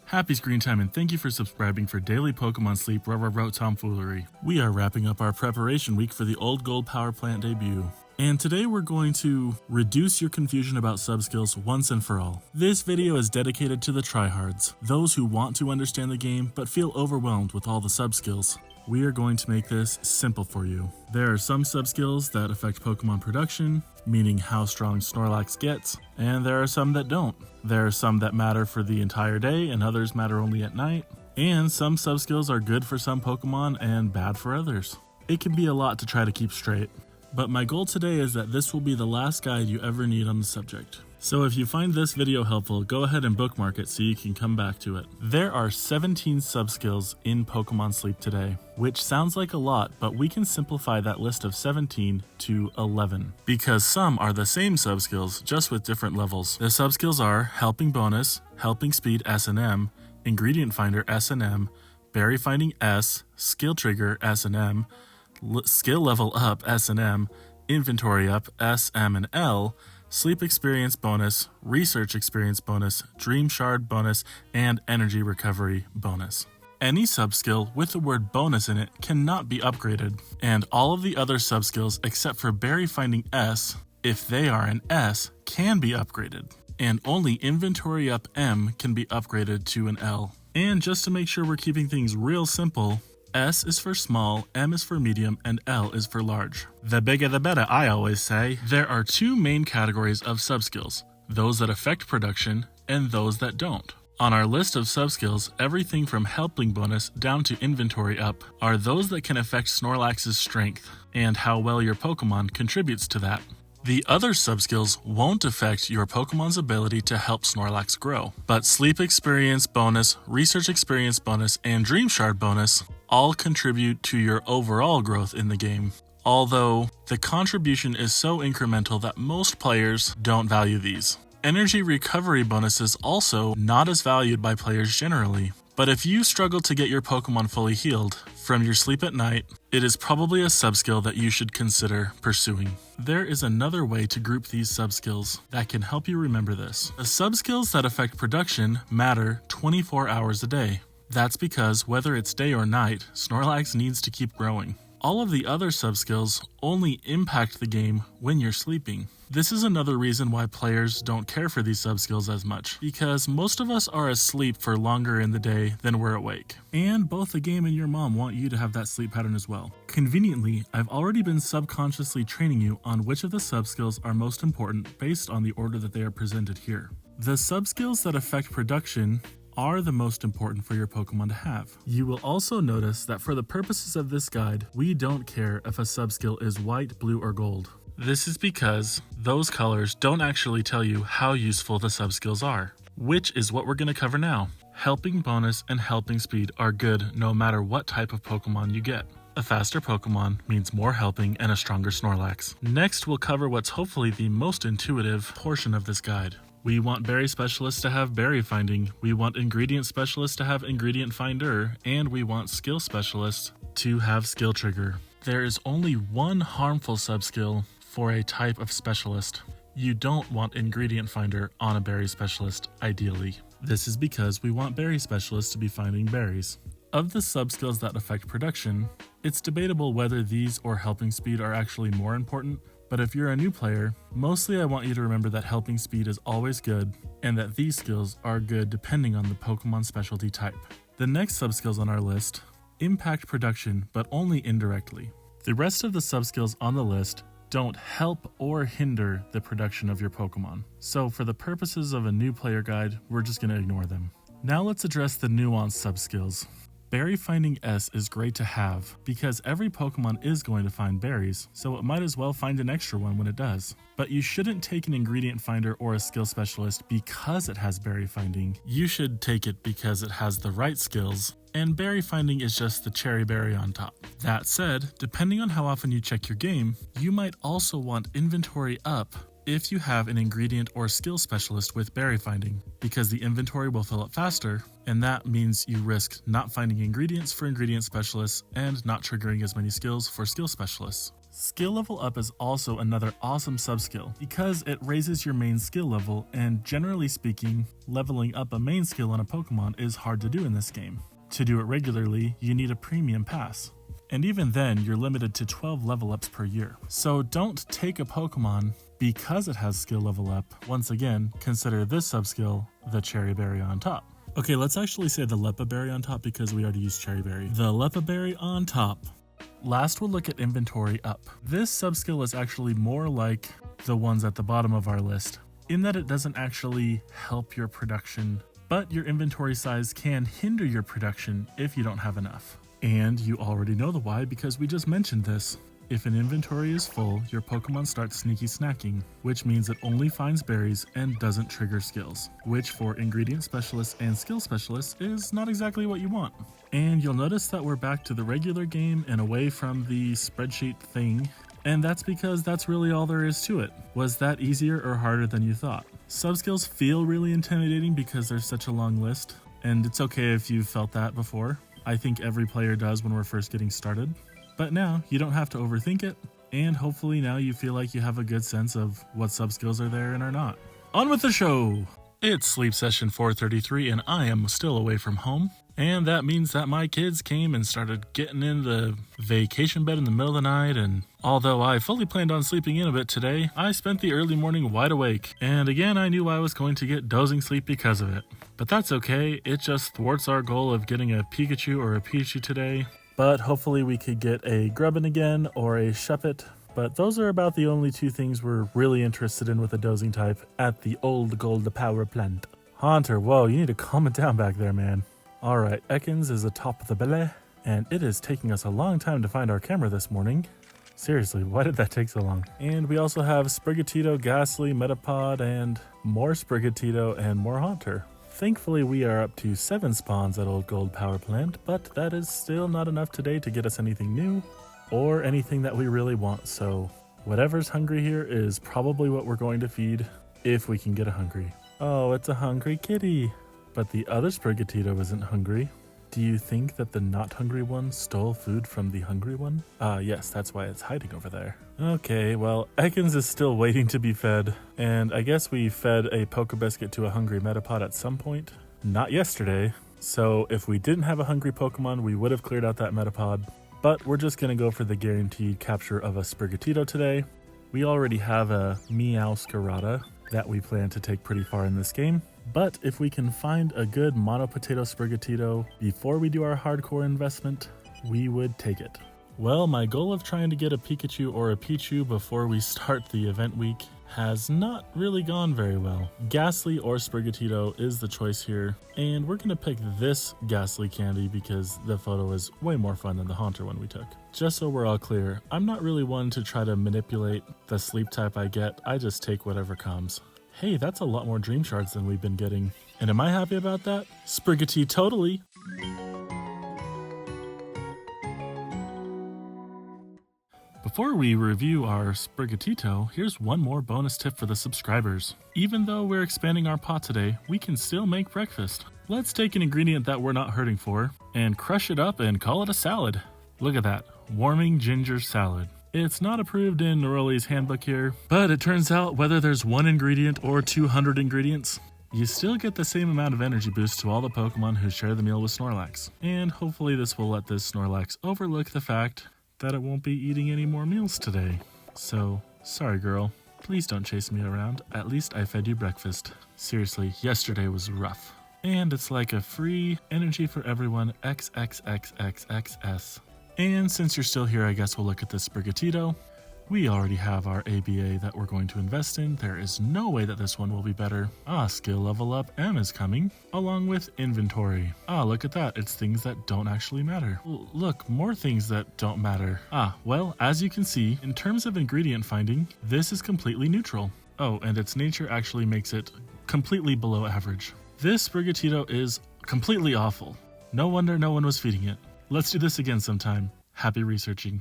Happy screen time and thank you for subscribing for daily Pokemon Sleep Route Tomfoolery. We are wrapping up our preparation week for the Old Gold Power Plant debut. And today we're going to reduce your confusion about subskills once and for all. This video is dedicated to the tryhards, those who want to understand the game but feel overwhelmed with all the subskills. We are going to make this simple for you. There are some subskills that affect Pokemon production, meaning how strong Snorlax gets, and there are some that don't. There are some that matter for the entire day and others matter only at night, and some subskills are good for some Pokemon and bad for others. It can be a lot to try to keep straight, but my goal today is that this will be the last guide you ever need on the subject. So if you find this video helpful, go ahead and bookmark it so you can come back to it. There are 17 subskills in Pokemon Sleep today, which sounds like a lot, but we can simplify that list of 17 to 11, because some are the same subskills, just with different levels. The subskills are Helping Bonus, Helping Speed S&M, Ingredient Finder S&M, Berry Finding S, Skill Trigger S&M, Skill Level Up S&M, Inventory Up S, M, and L, Sleep Experience Bonus, Research Experience Bonus, Dream Shard Bonus, and Energy Recovery Bonus. Any subskill with the word bonus in it cannot be upgraded, and all of the other subskills except for Berry Finding S, if they are an S, can be upgraded, and only Inventory Up M can be upgraded to an L. And just to make sure we're keeping things real simple, S is for small, M is for medium, and L is for large. The bigger the better, I always say. There are two main categories of subskills, those that affect production and those that don't. On our list of subskills, everything from Helping Bonus down to Inventory Up are those that can affect Snorlax's strength and how well your Pokemon contributes to that. The other subskills won't affect your Pokemon's ability to help Snorlax grow, but Sleep Experience Bonus, Research Experience Bonus, and Dream Shard Bonus all contribute to your overall growth in the game, although the contribution is so incremental that most players don't value these. Energy Recovery Bonus is also not as valued by players generally, but if you struggle to get your Pokemon fully healed from your sleep at night, it is probably a subskill that you should consider pursuing. There is another way to group these subskills that can help you remember this. The subskills that affect production matter 24 hours a day. That's because whether it's day or night, Snorlax needs to keep growing. All of the other subskills only impact the game when you're sleeping. This is another reason why players don't care for these subskills as much, because most of us are asleep for longer in the day than we're awake. And both the game and your mom want you to have that sleep pattern as well. Conveniently, I've already been subconsciously training you on which of the subskills are most important based on the order that they are presented here. The subskills that affect production are the most important for your Pokemon to have. You will also notice that for the purposes of this guide, we don't care if a subskill is white, blue, or gold. This is because those colors don't actually tell you how useful the subskills are, which is what we're going to cover now. Helping Bonus and Helping Speed are good no matter what type of Pokemon you get. A faster Pokemon means more helping and a stronger Snorlax. Next, we'll cover what's hopefully the most intuitive portion of this guide. We want Berry Specialists to have Berry Finding, we want Ingredient Specialists to have Ingredient Finder, and we want Skill Specialists to have Skill Trigger. There is only one harmful subskill for a type of Specialist. You don't want Ingredient Finder on a Berry Specialist, ideally. This is because we want Berry Specialists to be finding berries. Of the subskills that affect production, it's debatable whether these or Helping Speed are actually more important, but if you're a new player, mostly I want you to remember that Helping Speed is always good, and that these skills are good depending on the Pokemon specialty type. The next subskills on our list impact production, but only indirectly. The rest of the subskills on the list don't help or hinder the production of your Pokemon. So for the purposes of a new player guide, we're just going to ignore them. Now let's address the nuanced subskills. Berry Finding S is great to have because every Pokemon is going to find berries, so it might as well find an extra one when it does. But you shouldn't take an Ingredient Finder or a Skill Specialist because it has Berry Finding. You should take it because it has the right skills, and Berry Finding is just the cherry berry on top. That said, depending on how often you check your game, you might also want Inventory Up if you have an Ingredient or Skill Specialist with Berry Finding, because the inventory will fill up faster, and that means you risk not finding ingredients for Ingredient Specialists and not triggering as many skills for Skill Specialists. Skill level up is also another awesome subskill because it raises your main skill level, and generally speaking, leveling up a main skill on a Pokemon is hard to do in this game. To do it regularly, you need a premium pass. And even then, you're limited to 12 level ups per year. So don't take a Pokemon because it has skill level up. Once again, consider this subskill the Cherry Berry on top. Okay, let's actually say the Lepa Berry on top because we already used Cherry Berry. The Lepa Berry on top. Last, we'll look at inventory up. This subskill is actually more like the ones at the bottom of our list, in that it doesn't actually help your production, but your inventory size can hinder your production if you don't have enough. And you already know the why because we just mentioned this. If an inventory is full, your Pokemon starts sneaky snacking, which means it only finds berries and doesn't trigger skills, which for ingredient specialists and skill specialists is not exactly what you want. And you'll notice that we're back to the regular game and away from the spreadsheet thing, and that's because that's really all there is to it. Was that easier or harder than you thought? Subskills feel really intimidating because there's such a long list, and it's okay if you've felt that before. I think every player does when we're first getting started. But now, you don't have to overthink it, and hopefully now you feel like you have a good sense of what subskills are there and are not. On with the show! It's sleep session 433 and I am still away from home, and that means that my kids came and started getting in the vacation bed in the middle of the night, and although I fully planned on sleeping in a bit today, I spent the early morning wide awake, and again I knew I was going to get dozing sleep because of it. But that's okay, it just thwarts our goal of getting a Pikachu or a Pichu today. But hopefully we could get a Grubbin again or a Shuppet. But those are about the only two things we're really interested in with a dozing type at the old gold power plant. Haunter, whoa, you need to calm it down back there, man. Alright, Ekans is atop of the belly, and it is taking us a long time to find our camera this morning. Seriously, why did that take so long? And we also have Sprigatito, Ghastly, Metapod, and more Sprigatito and more Haunter. Thankfully, we are up to 7 spawns at Old Gold Power Plant, but that is still not enough today to get us anything new or anything that we really want, so whatever's hungry here is probably what we're going to feed if we can get a hungry. Oh, it's a hungry kitty! But the other Sprigatito isn't hungry. Do you think that the not hungry one stole food from the hungry one? Yes, that's why it's hiding over there. Okay, well, Ekans is still waiting to be fed, and I guess we fed a Pokebiscuit to a hungry Metapod at some point. Not yesterday, so if we didn't have a hungry Pokemon, we would have cleared out that Metapod, but we're just gonna go for the guaranteed capture of a Sprigatito today. We already have a Meowscarada that we plan to take pretty far in this game. But if we can find a good mono potato Sprigatito before we do our hardcore investment, we would take it. Well, my goal of trying to get a Pikachu or a Pichu before we start the event week has not really gone very well. Ghastly or Sprigatito is the choice here, and we're gonna pick this Ghastly candy because the photo is way more fun than the Haunter one we took. Just so we're all clear, I'm not really one to try to manipulate the sleep type I get, I just take whatever comes. Hey, that's a lot more dream shards than we've been getting. And am I happy about that? Sprigatito totally! Before we review our Sprigatito, here's one more bonus tip for the subscribers. Even though we're expanding our pot today, we can still make breakfast. Let's take an ingredient that we're not hurting for, and crush it up and call it a salad. Look at that, warming ginger salad. It's not approved in Neroli's handbook here, but it turns out whether there's 1 ingredient or 200 ingredients, you still get the same amount of energy boost to all the Pokemon who share the meal with Snorlax. And hopefully this will let this Snorlax overlook the fact that it won't be eating any more meals today. So, sorry girl, please don't chase me around, at least I fed you breakfast. Seriously, yesterday was rough. And it's like a free energy for everyone XXXXXS. And since you're still here, I guess we'll look at this Sprigatito. We already have our ABA that we're going to invest in. There is no way that this one will be better. Skill level up M is coming, along with inventory. Look at that, it's things that don't actually matter. Look, more things that don't matter. Well, as you can see, in terms of ingredient finding, this is completely neutral. Oh, and its nature actually makes it completely below average. This Sprigatito is completely awful. No wonder no one was feeding it. Let's do this again sometime. Happy researching.